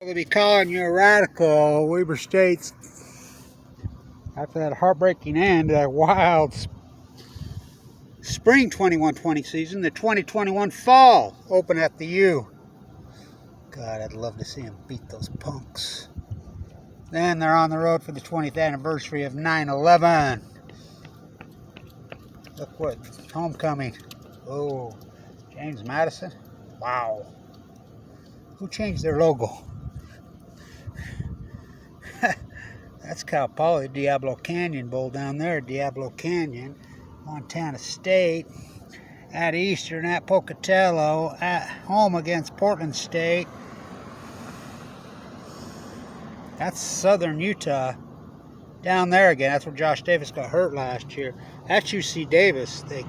They'll be calling you a radical, Weber State's, after that heartbreaking end, that wild spring 21-20 season, the 2021 fall open at the U. God, I'd love to see them beat those punks. Then they're on the road for the 20th anniversary of 9/11. Look what, homecoming. Oh, James Madison. Wow. Who changed their logo? That's Cal Poly, Diablo Canyon Bowl down there, Diablo Canyon, Montana State, at Eastern, at Pocatello, at home against Portland State. That's Southern Utah. Down there again, that's where Josh Davis got hurt last year. That's UC Davis they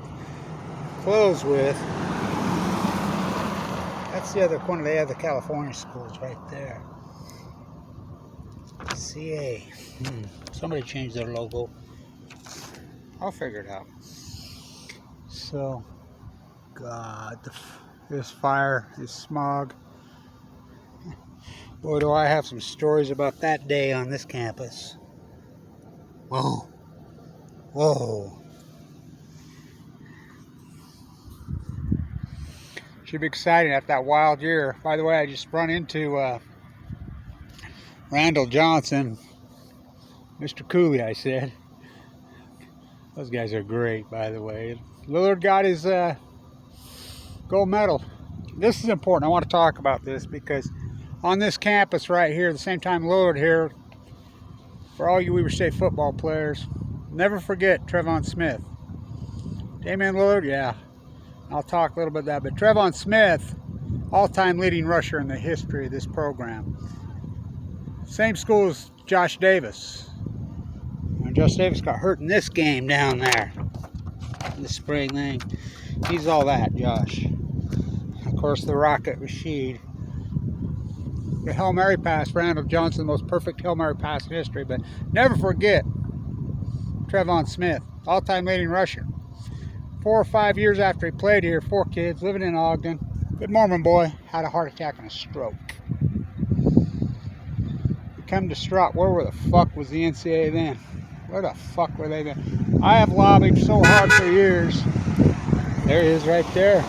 close with. That's the other corner. They have the California schools right there. CA. Somebody changed their logo. I'll figure it out. So, God, this fire, this smog. Boy, do I have some stories about that day on this campus. Whoa. Whoa. Should be exciting after that wild year. By the way, I just run into Randall Johnson, Mr. Cooley, I said. Those guys are great, by the way. Lillard got his gold medal. This is important. I want to talk about this because on this campus right here, the same time Lillard here, for all you Weber State football players, never forget Trevon Smith. Damian Lillard, yeah, I'll talk a little bit about that. But Trevon Smith, all-time leading rusher in the history of this program. Same school as Josh Davis. And Josh Davis got hurt in this game down there. In the spring thing. He's all that, Josh. Of course, the Rocket Rashid. The Hail Mary pass, Randall Johnson, the most perfect Hail Mary pass in history. But never forget Trevon Smith, all-time leading rusher. 4 or 5 years after he played here, 4 kids, living in Ogden. Good Mormon boy, had a heart attack and a stroke. Become distraught. Where the fuck was the NCAA then? Where the fuck were they then? I have lobbied so hard for years. There he is right there.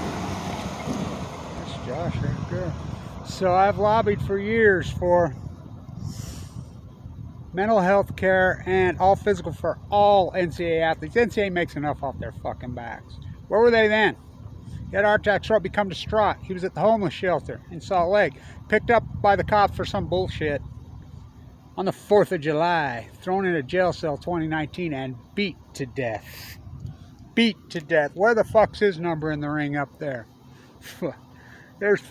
That's Josh right there. So I've lobbied for years for mental health care and all physical for all NCAA athletes. NCAA makes enough off their fucking backs. Where were they then? He had a heart attack, stroke, become distraught. He was at the homeless shelter in Salt Lake. Picked up by the cops for some bullshit on the 4th of July. Thrown in a jail cell 2019 and beat to death. Beat to death. Where the fuck's his number in the ring up there? There's...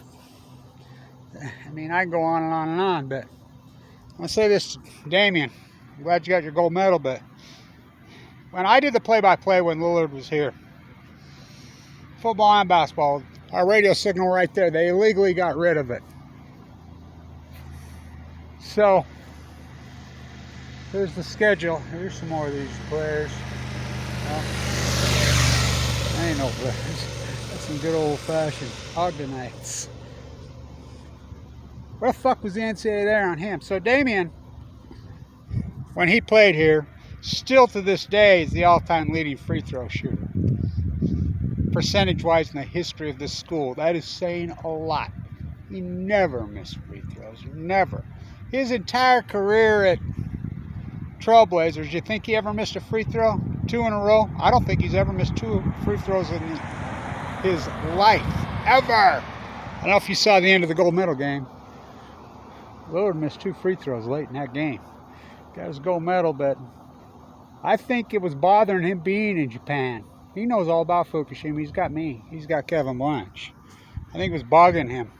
I mean, I can go on and on and on, but I'm going to say this to Damien. I'm glad you got your gold medal, but when I did the play-by-play when Lillard was here, football and basketball, our radio signal right there, they illegally got rid of it. So, here's the schedule. Here's some more of these players. Well, I ain't no players. That's some good old-fashioned Ogdenites. Where the fuck was the NCAA there on him? So Damien, when he played here, still to this day is the all-time leading free throw shooter. Percentage-wise in the history of this school. That is saying a lot. He never missed free throws. Never. His entire career at Trailblazers, you think he ever missed a free throw? 2 in a row? I don't think he's ever missed 2 free throws in his life. Ever. I don't know if you saw the end of the gold medal game. Lillard missed 2 free throws late in that game. Got his gold medal, but I think it was bothering him being in Japan. He knows all about Fukushima. He's got me. He's got Kevin Blanch. I think it was bothering him.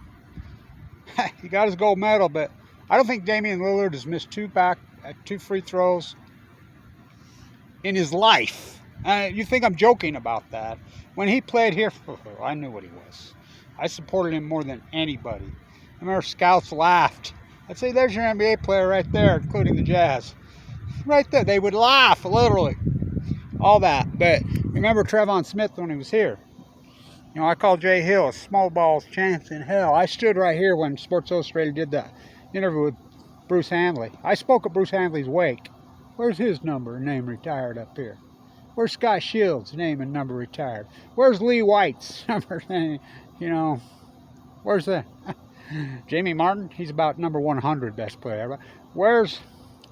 He got his gold medal, but I don't think Damian Lillard has missed 2 free throws in his life. You think I'm joking about that. When he played here, I knew what he was. I supported him more than anybody. I remember scouts laughed. I'd say, there's your NBA player right there, including the Jazz. Right there. They would laugh, literally. All that. But remember Trevon Smith when he was here. You know, I call Jay Hill a Snowballs chance in hell. I stood right here when Sports Illustrated did that interview with Bruce Handley. I spoke at Bruce Handley's wake. Where's his number and name retired up here? Where's Scott Shields' name and number retired? Where's Lee White's number? You know, where's the Jamie Martin? He's about number 100 best player ever. Where's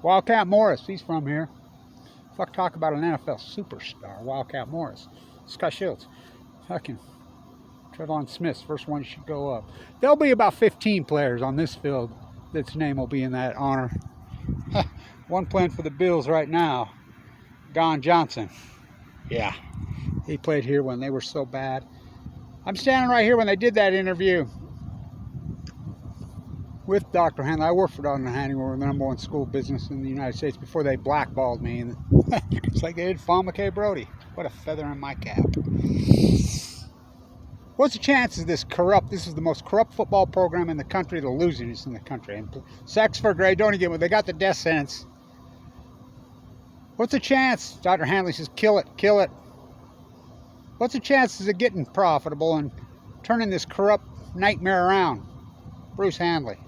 Wildcat Morris? He's from here. Fuck, talk about an NFL superstar, Wildcat Morris. Scott Shields. Fucking Trevon Smith's first one should go up. There'll be about 15 players on this field that's name will be in that honor. One playing for the Bills right now, Don Johnson. Yeah, he played here when they were so bad. I'm standing right here when they did that interview with Dr. Handley. I worked for Dr. Handley. We were the #1 school business in the United States before they blackballed me. And it's like they did Fawn McKay Brody. What a feather in my cap. What's the chances this is the most corrupt football program in the country, the losingest in the country. And sex for grade, don't even get they got the death sentence. What's the chance? Dr. Handley says, kill it, kill it. What's the chances of getting profitable and turning this corrupt nightmare around? Bruce Handley,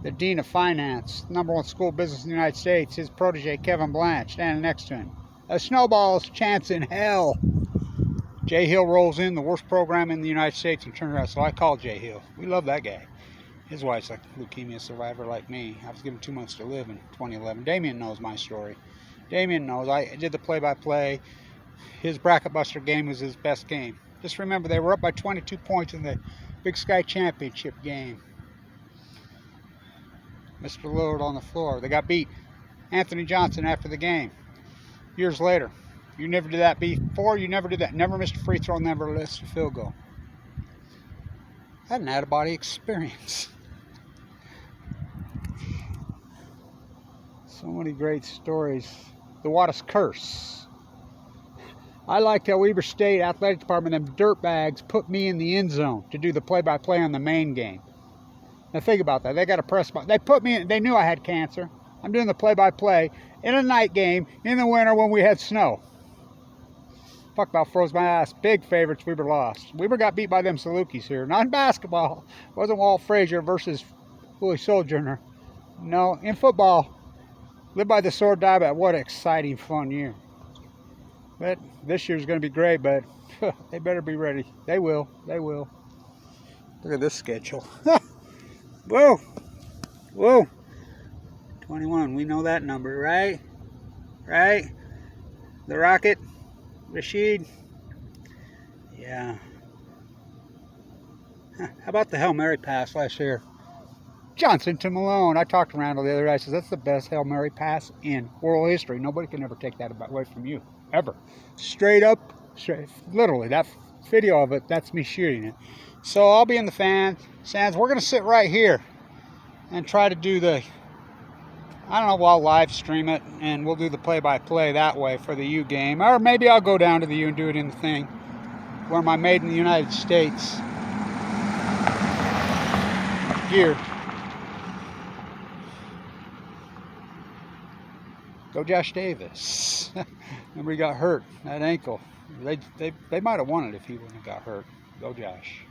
the Dean of Finance, #1 school business in the United States, his protege Kevin Blanch standing next to him. A snowball's chance in hell. Jay Hill rolls in, the worst program in the United States, and turns around. So I call Jay Hill. We love that guy. His wife's like a leukemia survivor like me. I was given 2 months to live in 2011. Damien knows my story. Damien knows. I did the play-by-play. His bracket buster game was his best game. Just remember, they were up by 22 points in the Big Sky Championship game. Mr. Lillard on the floor. They got beat. Anthony Johnson after the game. Years later. You never did that before. You never did that. Never missed a free throw. Never missed a field goal. I had an out-of-body experience. So many great stories. The Wattis curse. I liked how Weber State Athletic Department, them dirtbags, put me in the end zone to do the play-by-play on the main game. Now think about that. They got a press box. They put me in. They knew I had cancer. I'm doing the play-by-play in a night game in the winter when we had snow. Fuck, about froze my ass. Big favorites. Weber lost. Weber got beat by them Salukis here. Not in basketball. It wasn't Walt Frazier versus Willie Sojourner. No, in football. Live by the sword, die by. What an exciting, fun year. But this year's going to be great, but they better be ready. They will. They will. Look at this schedule. Whoa. Whoa. 21. We know that number, right? Right? The Rocket. Rashid. Yeah. How about the Hail Mary pass last year? Johnson to Malone. I talked to Randall the other day. I said, that's the best Hail Mary pass in world history. Nobody can ever take that away from you. Ever. Straight up. Literally. That video of it, that's me shooting it. So I'll be in the stands. We're going to sit right here and try to do the, I don't know, I'll live stream it and we'll do the play-by-play that way for the U game. Or maybe I'll go down to the U and do it in the thing where my made in the United States gear. Go Josh Davis. Remember he got hurt, that ankle. They might have won it if he wouldn't have got hurt. Go Josh.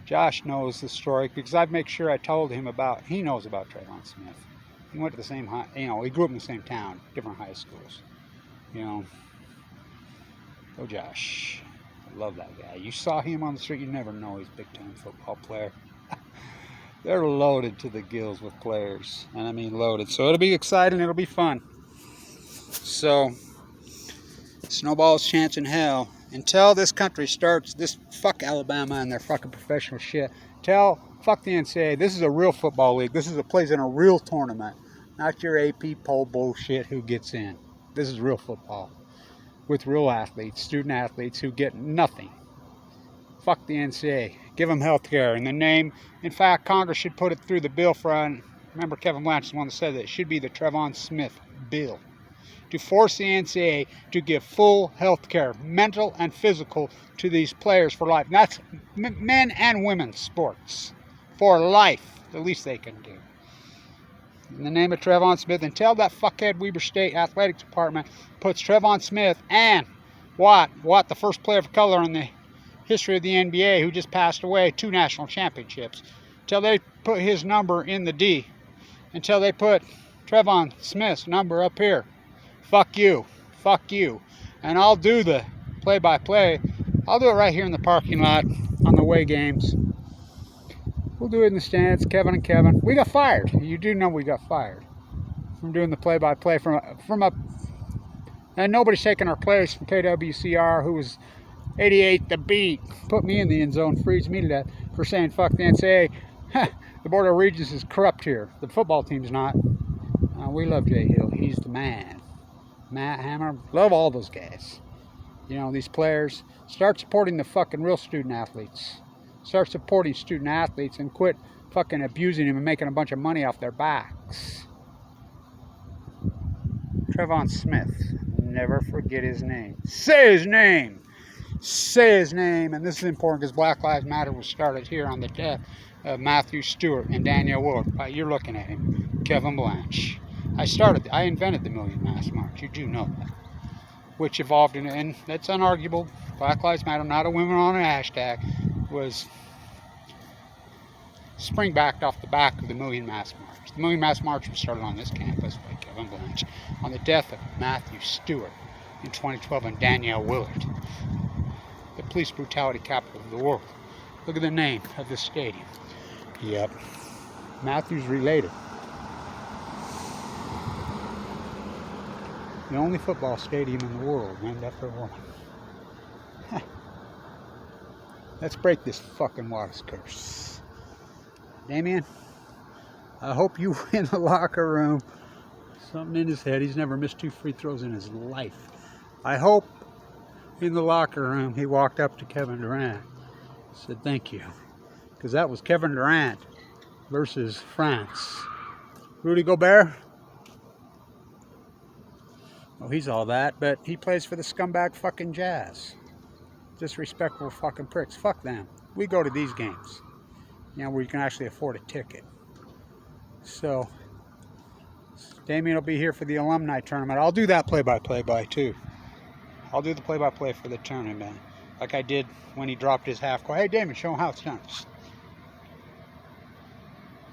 Josh knows the story because I make sure I told him he knows about Trevon Smith. He went to the same he grew up in the same town, different high schools. Go Josh. I love that guy. You saw him on the street, you never know he's a big-time football player. They're loaded to the gills with players, and I mean loaded. So it'll be exciting, it'll be fun. So, Snowballs chance in hell. Until this country starts, fuck Alabama and their fucking professional shit. Fuck the NCAA. This is a real football league. This is a plays in a real tournament. Not your AP poll bullshit who gets in. This is real football. With real athletes, student athletes who get nothing. Fuck the NCAA. Give them health care. In the name, in fact, Congress should put it through the bill for, remember Kevin Blanch is the one that said that it should be the Trevon Smith bill. To force the NCAA to give full health care, mental and physical, to these players for life. And that's men and women's sports. For life. The least they can do. In the name of Trevon Smith, until that fuckhead Weber State Athletic Department puts Trevon Smith and Watt, the first player of color in the history of the NBA, who just passed away, 2 national championships. until they put his number in the D, until they put Trevon Smith's number up here. Fuck you. Fuck you. And I'll do the play-by-play. I'll do it right here in the parking lot on the away games. We'll do it in the stands. Kevin and Kevin. We got fired. You do know we got fired from doing the play-by-play from a. And nobody's taking our place from KWCR, who was 88 the beat. Put me in the end zone, freeze me to death for saying fuck the NCAA. The Board of Regents is corrupt here. The football team's not. We love Jay Hill. He's the man. Matt Hammer. Love all those guys. You know, these players. Start supporting the fucking real student athletes. Start supporting student athletes and quit fucking abusing them and making a bunch of money off their backs. Trevon Smith. Never forget his name. Say his name. Say his name. And this is important because Black Lives Matter was started here on the death of Matthew Stewart and Danielle Willard. You're looking at him. Kevin Blanch. I invented the Million Mass March. You do know that. Which evolved in, and that's unarguable. Black Lives Matter, not a women on a hashtag, was spring-backed off the back of the Million Mass March. The Million Mass March was started on this campus by Kevin Blanch on the death of Matthew Stewart in 2012 and Danielle Willard, the police brutality capital of the world. Look at the name of this stadium. Yep. Matthew's related. The only football stadium in the world named after a woman. Let's break this fucking Waters curse. Damien, I hope you in the locker room. Something in his head. He's never missed 2 free throws in his life. I hope in the locker room he walked up to Kevin Durant, said thank you. Because that was Kevin Durant versus France. Rudy Gobert. Well, he's all that, but he plays for the scumbag fucking Jazz. Disrespectful fucking pricks. Fuck them. We go to these games, you know, where you can actually afford a ticket. So, Damien will be here for the alumni tournament. I'll do that play-by-play too. I'll do the play-by-play for the tournament, like I did when he dropped his half court. Hey, Damien, show him how it's done.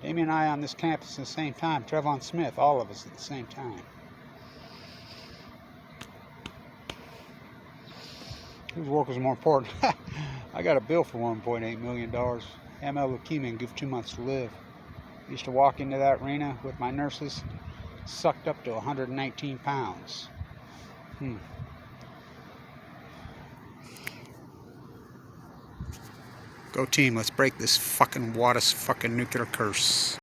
Damien and I on this campus at the same time. Trevon Smith, all of us at the same time. Whose work was more important? I got a bill for $1.8 million. AML leukemia and give 2 months to live. I used to walk into that arena with my nurses, sucked up to 119 pounds. Go team, let's break this fucking Wattis fucking nuclear curse.